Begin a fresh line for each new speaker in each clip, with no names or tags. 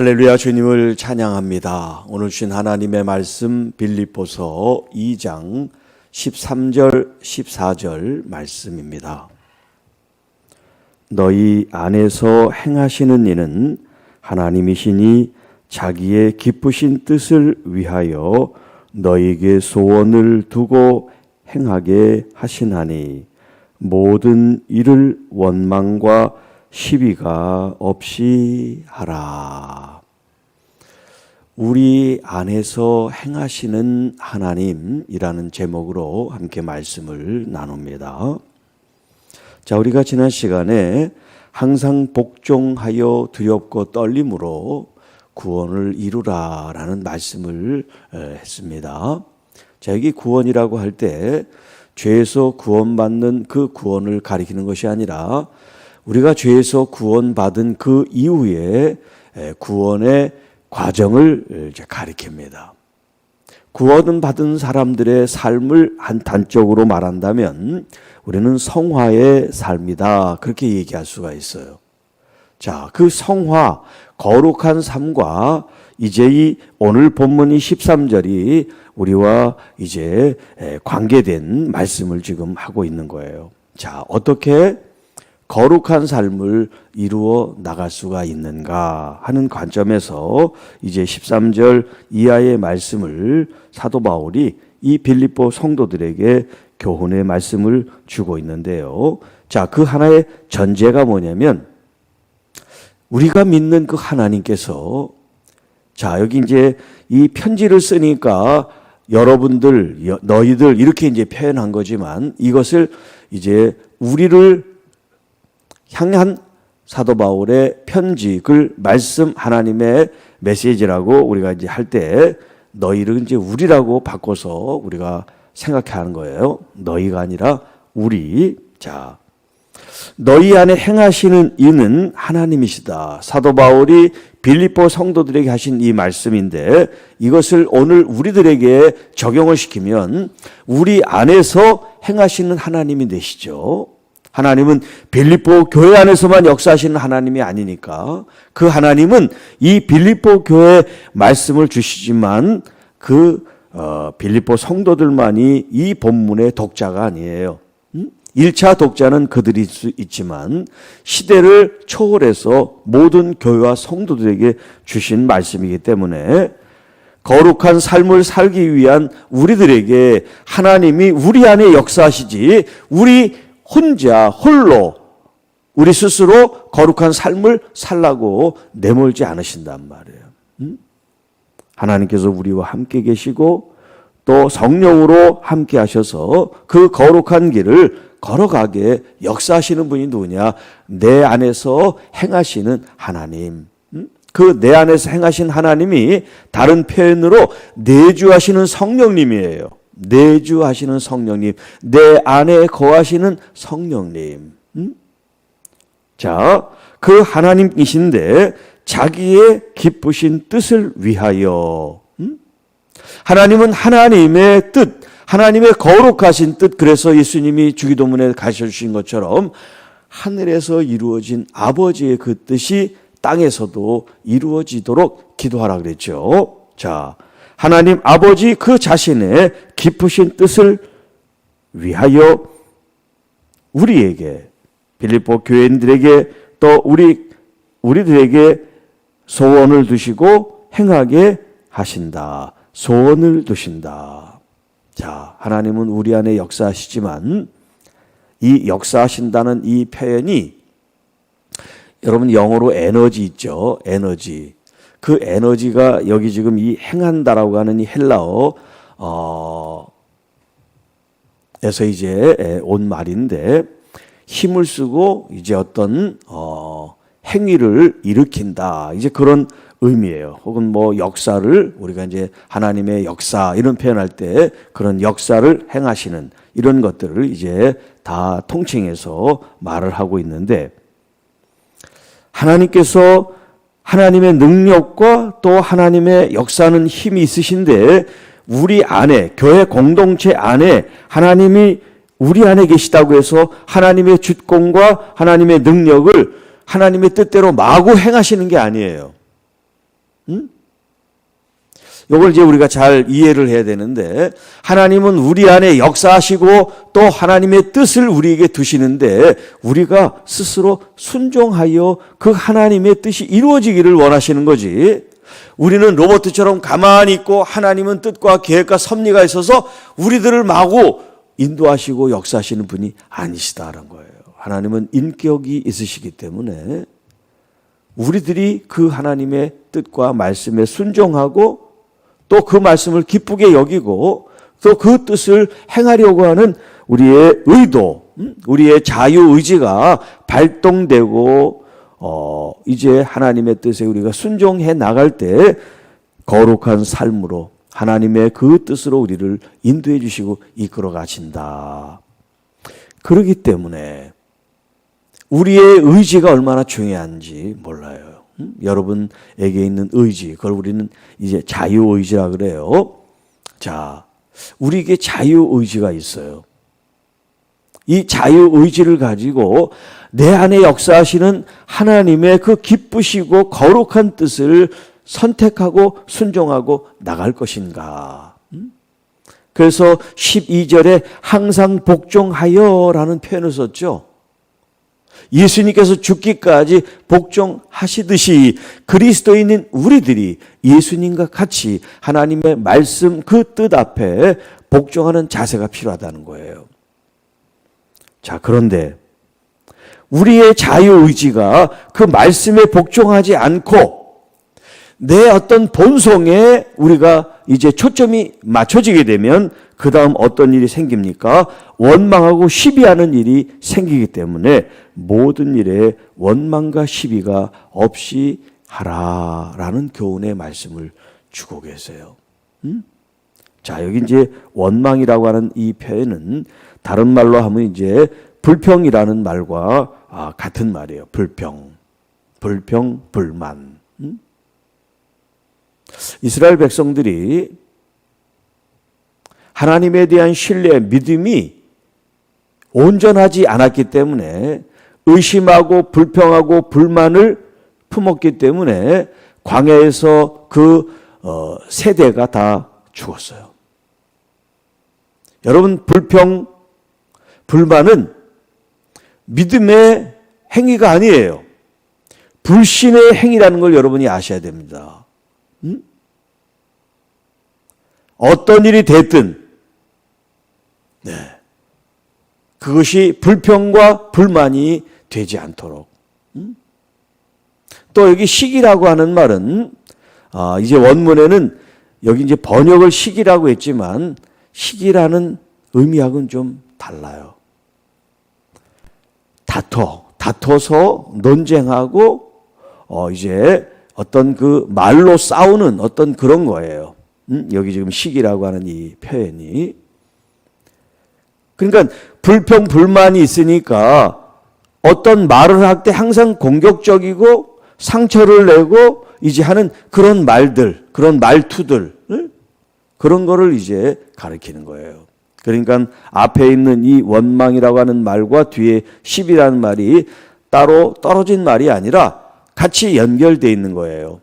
할렐루야, 주님을 찬양합니다. 오늘 주신 하나님의 말씀 빌립보서 2장 13절 14절 말씀입니다. 너희 안에서 행하시는 이는 하나님이시니 자기의 기쁘신 뜻을 위하여 너희에게 소원을 두고 행하게 하시나니 모든 일을 원망과 시비가 없이 하라. 우리 안에서 행하시는 하나님이라는 제목으로 함께 말씀을 나눕니다. 자, 우리가 지난 시간에 항상 복종하여 두렵고 떨림으로 구원을 이루라라는 말씀을 했습니다. 자, 여기 구원이라고 할 때 죄에서 구원받는 그 구원을 가리키는 것이 아니라 우리가 죄에서 구원받은 그 이후에 구원의 과정을 가리킵니다. 구원을 받은 사람들의 삶을 한 단적으로 말한다면 우리는 성화의 삶이다, 그렇게 얘기할 수가 있어요. 자, 그 성화, 거룩한 삶과 이제 이 오늘 본문이 13절이 우리와 이제 관계된 말씀을 지금 하고 있는 거예요. 자, 어떻게 거룩한 삶을 이루어 나갈 수가 있는가 하는 관점에서 이제 13절 이하의 말씀을 사도 바울이 이 빌립보 성도들에게 교훈의 말씀을 주고 있는데요. 자, 그 하나의 전제가 뭐냐면 우리가 믿는 그 하나님께서, 자, 여기 이제 이 편지를 쓰니까 여러분들, 너희들 이렇게 이제 표현한 거지만 이것을 이제 우리를 향한 사도 바울의 편지글 말씀 하나님의 메시지라고 우리가 이제 할 때 너희를 이제 우리라고 바꿔서 우리가 생각하는 거예요. 너희가 아니라 우리. 자, 너희 안에 행하시는 이는 하나님이시다. 사도 바울이 빌립보 성도들에게 하신 이 말씀인데 이것을 오늘 우리들에게 적용을 시키면 우리 안에서 행하시는 하나님이 되시죠. 하나님은 빌립보 교회 안에서만 역사하시는 하나님이 아니니까 그 하나님은 이 빌립보 교회 말씀을 주시지만 그 빌립보 성도들만이 이 본문의 독자가 아니에요. 1차 독자는 그들일 수 있지만 시대를 초월해서 모든 교회와 성도들에게 주신 말씀이기 때문에 거룩한 삶을 살기 위한 우리들에게 하나님이 우리 안에 역사하시지 우리 혼자 홀로 우리 스스로 거룩한 삶을 살라고 내몰지 않으신단 말이에요. 하나님께서 우리와 함께 계시고 또 성령으로 함께 하셔서 그 거룩한 길을 걸어가게 역사하시는 분이 누구냐? 내 안에서 행하시는 하나님. 그 내 안에서 행하신 하나님이 다른 표현으로 내주하시는 성령님이에요. 내주하시는 성령님, 내 안에 거하시는 성령님. 자, 그 하나님이신데 자기의 기쁘신 뜻을 위하여. 하나님은 하나님의 뜻, 하나님의 거룩하신 뜻, 그래서 예수님이 주기도문에 가르쳐주신 것처럼 하늘에서 이루어진 아버지의 그 뜻이 땅에서도 이루어지도록 기도하라 그랬죠. 자, 하나님 아버지 그 자신의 기쁘신 뜻을 위하여 우리에게, 빌립보 교인들에게 또 우리들에게 소원을 두시고 행하게 하신다. 소원을 두신다. 자, 하나님은 우리 안에 역사하시지만 이 역사하신다는 이 표현이 여러분 영어로 에너지 있죠. 에너지. 그 에너지가 여기 지금 이 행한다라고 하는 이 헬라어 에서 이제 온 말인데 힘을 쓰고 이제 어떤 행위를 일으킨다, 이제 그런 의미예요. 혹은 뭐 역사를 우리가 이제 하나님의 역사 이런 표현할 때 그런 역사를 행하시는 이런 것들을 이제 다 통칭해서 말을 하고 있는데 하나님께서 하나님의 능력과 또 하나님의 역사는 힘이 있으신데 우리 안에, 교회 공동체 안에 하나님이 우리 안에 계시다고 해서 하나님의 주권과 하나님의 능력을 하나님의 뜻대로 마구 행하시는 게 아니에요. 이걸 이제 우리가 잘 이해를 해야 되는데, 하나님은 우리 안에 역사하시고 또 하나님의 뜻을 우리에게 두시는데, 우리가 스스로 순종하여 그 하나님의 뜻이 이루어지기를 원하시는 거지. 우리는 로봇처럼 가만히 있고 하나님은 뜻과 계획과 섭리가 있어서 우리들을 마구 인도하시고 역사하시는 분이 아니시다라는 거예요. 하나님은 인격이 있으시기 때문에 우리들이 그 하나님의 뜻과 말씀에 순종하고 또 그 말씀을 기쁘게 여기고 또 그 뜻을 행하려고 하는 우리의 의도, 우리의 자유의지가 발동되고 이제 하나님의 뜻에 우리가 순종해 나갈 때 거룩한 삶으로 하나님의 그 뜻으로 우리를 인도해 주시고 이끌어 가신다. 그렇기 때문에 우리의 의지가 얼마나 중요한지 몰라요. 여러분에게 있는 의지, 그걸 우리는 이제 자유의지라 그래요. 자, 우리에게 자유의지가 있어요. 이 자유의지를 가지고 내 안에 역사하시는 하나님의 그 기쁘시고 거룩한 뜻을 선택하고 순종하고 나갈 것인가. 그래서 12절에 항상 복종하여라는 표현을 썼죠. 예수님께서 죽기까지 복종하시듯이 그리스도인인 우리들이 예수님과 같이 하나님의 말씀 그 뜻 앞에 복종하는 자세가 필요하다는 거예요. 자, 그런데 우리의 자유의지가 그 말씀에 복종하지 않고 내 어떤 본성에 우리가 이제 초점이 맞춰지게 되면 그 다음 어떤 일이 생깁니까? 원망하고 시비하는 일이 생기기 때문에 모든 일에 원망과 시비가 없이 하라라는 교훈의 말씀을 주고 계세요. 자, 여기 이제 원망이라고 하는 이 표현은 다른 말로 하면 이제 불평이라는 말과 같은 말이에요. 불평, 불만. 이스라엘 백성들이 하나님에 대한 신뢰, 믿음이 온전하지 않았기 때문에 의심하고 불평하고 불만을 품었기 때문에 광야에서 그 세대가 다 죽었어요. 여러분, 불평, 불만은 믿음의 행위가 아니에요. 불신의 행위라는 걸 여러분이 아셔야 됩니다. 어떤 일이 됐든 그것이 불평과 불만이 되지 않도록. 또 여기 시기라고 하는 말은 이제 원문에는 여기 이제 번역을 시기라고 했지만 시기라는 의미하고는 좀 달라요. 다퉈서 논쟁하고 이제 어떤 그 말로 싸우는 어떤 그런 거예요. 여기 지금 시기라고 하는 이 표현이. 그러니까 불평, 불만이 있으니까 어떤 말을 할 때 항상 공격적이고 상처를 내고 이제 하는 그런 말들, 그런 말투들, 그런 거를 이제 가리키는 거예요. 그러니까 앞에 있는 이 원망이라고 하는 말과 뒤에 시비라는 말이 따로 떨어진 말이 아니라 같이 연결되어 있는 거예요.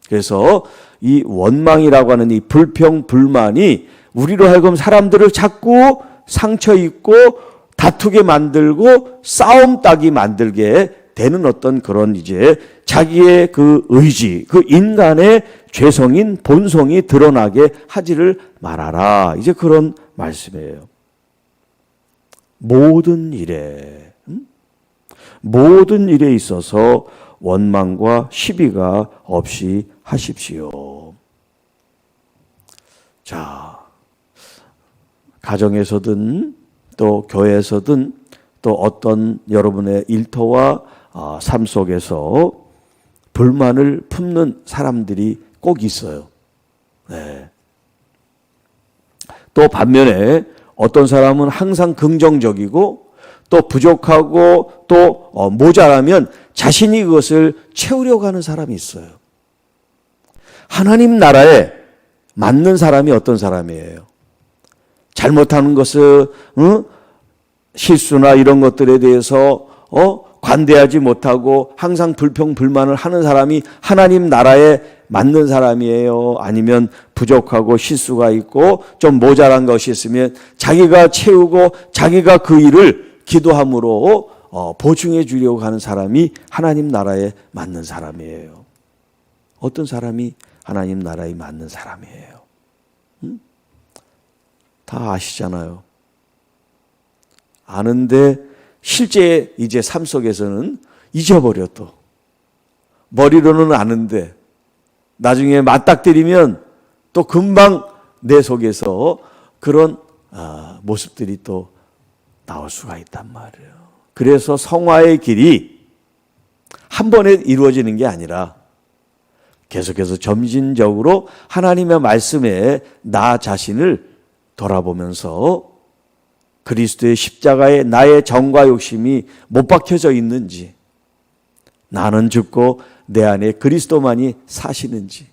그래서 이 원망이라고 하는 이 불평, 불만이 우리로 하여금 사람들을 자꾸 상처 입고 다투게 만들고 싸움 따기 만들게 되는 어떤 그런 이제 자기의 그 의지, 그 인간의 죄성인 본성이 드러나게 하지를 말아라. 이제 그런 말씀이에요. 모든 일에 있어서 원망과 시비가 없이 하십시오. 자, 가정에서든 또 교회에서든 또 어떤 여러분의 일터와 삶 속에서 불만을 품는 사람들이 꼭 있어요. 네. 또 반면에 어떤 사람은 항상 긍정적이고 또 부족하고 또 모자라면 자신이 그것을 채우려고 하는 사람이 있어요. 하나님 나라에 맞는 사람이 어떤 사람이에요? 잘못하는 것을 실수나 이런 것들에 대해서 관대하지 못하고 항상 불평 불만을 하는 사람이 하나님 나라에 맞는 사람이에요? 아니면 부족하고 실수가 있고 좀 모자란 것이 있으면 자기가 채우고 자기가 그 일을 기도함으로 보충해 주려고 하는 사람이 하나님 나라에 맞는 사람이에요. 어떤 사람이 하나님 나라에 맞는 사람이에요? 다 아시잖아요. 아는데 실제 이제 삶 속에서는 잊어버려 또. 머리로는 아는데 나중에 맞닥뜨리면 또 금방 내 속에서 그런 모습들이 또 나올 수가 있단 말이에요. 그래서 성화의 길이 한 번에 이루어지는 게 아니라 계속해서 점진적으로 하나님의 말씀에 나 자신을 돌아보면서 그리스도의 십자가에 나의 정과 욕심이 못 박혀져 있는지, 나는 죽고 내 안에 그리스도만이 사시는지,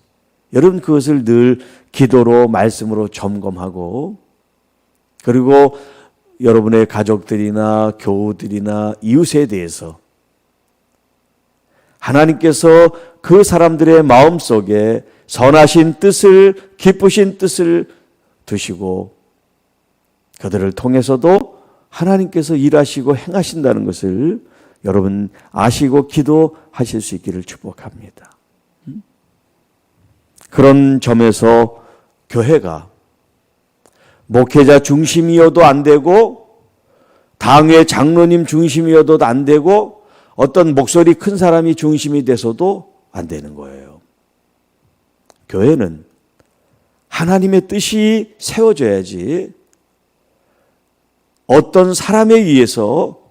여러분 그것을 늘 기도로 말씀으로 점검하고, 그리고 여러분의 가족들이나 교우들이나 이웃에 대해서 하나님께서 그 사람들의 마음속에 선하신 뜻을, 기쁘신 뜻을 두시고 그들을 통해서도 하나님께서 일하시고 행하신다는 것을 여러분 아시고 기도하실 수 있기를 축복합니다. 그런 점에서 교회가 목회자 중심이어도 안 되고 당회 장로님 중심이어도 안 되고 어떤 목소리 큰 사람이 중심이 돼서도 안 되는 거예요. 교회는 하나님의 뜻이 세워져야지 어떤 사람에 의해서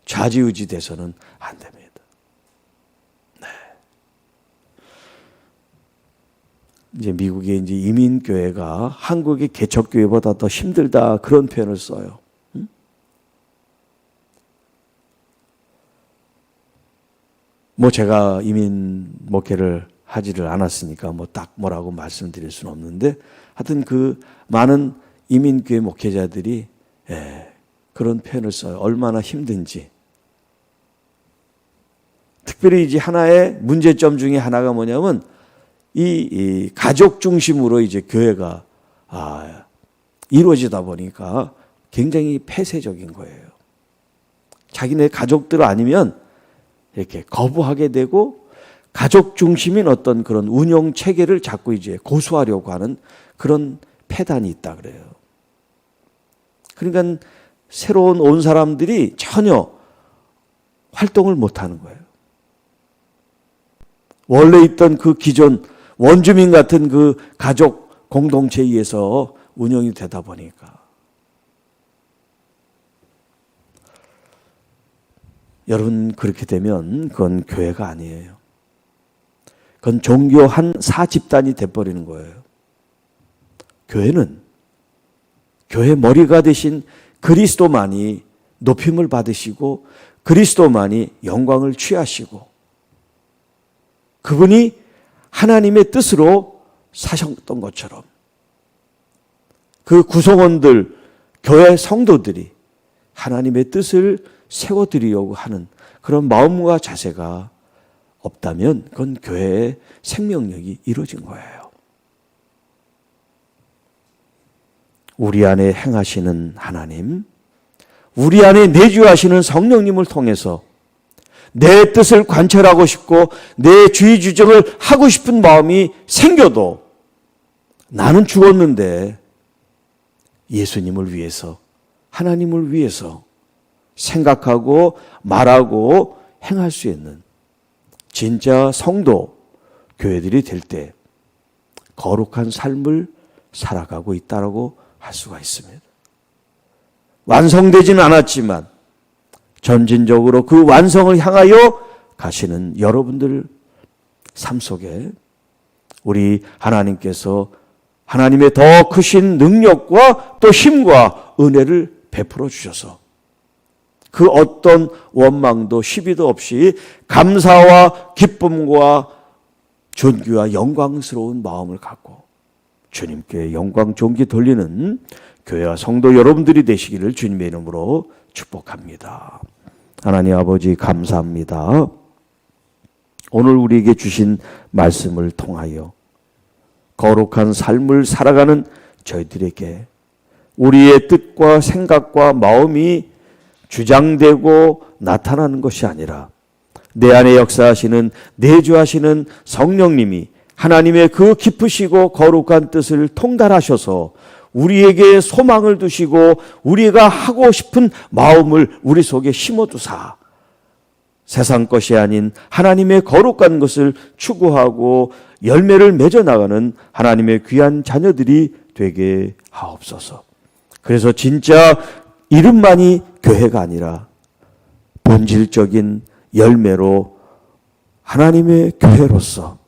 좌지우지 돼서는 안 됩니다. 네. 이제 미국의 이제 이민교회가 한국의 개척교회보다 더 힘들다 그런 표현을 써요. 뭐 제가 이민 목회를 하지를 않았으니까 뭐 딱 뭐라고 말씀드릴 수는 없는데 하여튼 그 많은 이민교회 목회자들이 그런 표현을 써요. 얼마나 힘든지. 특별히 이제 하나의 문제점 중에 하나가 뭐냐면 이 가족 중심으로 이제 교회가 이루어지다 보니까 굉장히 폐쇄적인 거예요. 자기네 가족들 아니면 이렇게 거부하게 되고 가족 중심인 어떤 그런 운영 체계를 자꾸 이제 고수하려고 하는 그런 폐단이 있다 그래요. 그러니까 새로운 온 사람들이 전혀 활동을 못하는 거예요. 원래 있던 그 기존 원주민 같은 그 가족 공동체에 의해서 운영이 되다 보니까 여러분 그렇게 되면 그건 교회가 아니에요. 그건 종교 한 사집단이 돼버리는 거예요. 교회는 교회 머리가 되신 그리스도만이 높임을 받으시고 그리스도만이 영광을 취하시고 그분이 하나님의 뜻으로 사셨던 것처럼 그 구성원들, 교회 성도들이 하나님의 뜻을 세워드리려고 하는 그런 마음과 자세가 없다면 그건 교회의 생명력이 이루어진 거예요. 우리 안에 행하시는 하나님, 우리 안에 내주하시는 성령님을 통해서 내 뜻을 관철하고 싶고 내 주의 주정을 하고 싶은 마음이 생겨도 나는 죽었는데 예수님을 위해서, 하나님을 위해서 생각하고 말하고 행할 수 있는 진짜 성도, 교회들이 될 때 거룩한 삶을 살아가고 있다고 할 수가 있습니다. 완성되지는 않았지만 점진적으로 그 완성을 향하여 가시는 여러분들 삶 속에 우리 하나님께서 하나님의 더 크신 능력과 또 힘과 은혜를 베풀어 주셔서 그 어떤 원망도 시비도 없이 감사와 기쁨과 존귀와 영광스러운 마음을 갖고 주님께 영광 존귀 돌리는 교회와 성도 여러분들이 되시기를 주님의 이름으로 축복합니다. 하나님 아버지 감사합니다. 오늘 우리에게 주신 말씀을 통하여 거룩한 삶을 살아가는 저희들에게 우리의 뜻과 생각과 마음이 주장되고 나타나는 것이 아니라 내 안에 역사하시는 내주하시는 성령님이 하나님의 그 깊으시고 거룩한 뜻을 통달하셔서 우리에게 소망을 두시고 우리가 하고 싶은 마음을 우리 속에 심어두사 세상 것이 아닌 하나님의 거룩한 것을 추구하고 열매를 맺어나가는 하나님의 귀한 자녀들이 되게 하옵소서. 그래서 진짜 이름만이 교회가 아니라 본질적인 열매로 하나님의 교회로서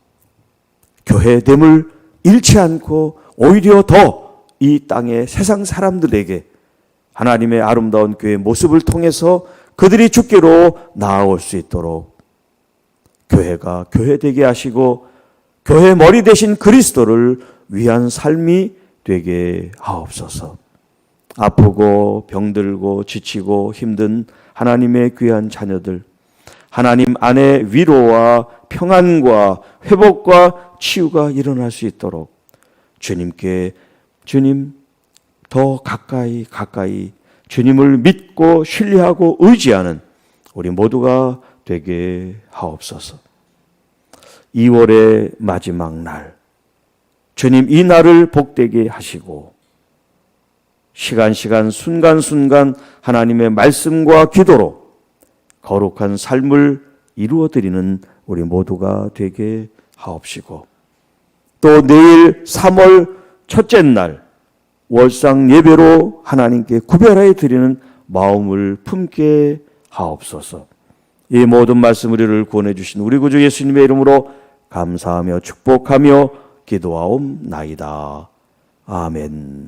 교회됨을 잃지 않고 오히려 더 이 땅의 세상 사람들에게 하나님의 아름다운 교회의 모습을 통해서 그들이 주께로 나아올 수 있도록 교회가 교회되게 하시고 교회 머리 대신 그리스도를 위한 삶이 되게 하옵소서. 아프고 병들고 지치고 힘든 하나님의 귀한 자녀들, 하나님 안에 위로와 평안과 회복과 치유가 일어날 수 있도록 주님께 주님 더 가까이 주님을 믿고 신뢰하고 의지하는 우리 모두가 되게 하옵소서. 2월의 마지막 날, 주님 이 날을 복되게 하시고 시간 순간 하나님의 말씀과 기도로 거룩한 삶을 이루어드리는 우리 모두가 되게 하옵시고 또 내일 3월 첫째 날 월상 예배로 하나님께 구별하여 드리는 마음을 품게 하옵소서. 이 모든 말씀 우리를 구원해 주신 우리 구주 예수님의 이름으로 감사하며 축복하며 기도하옵나이다. 아멘.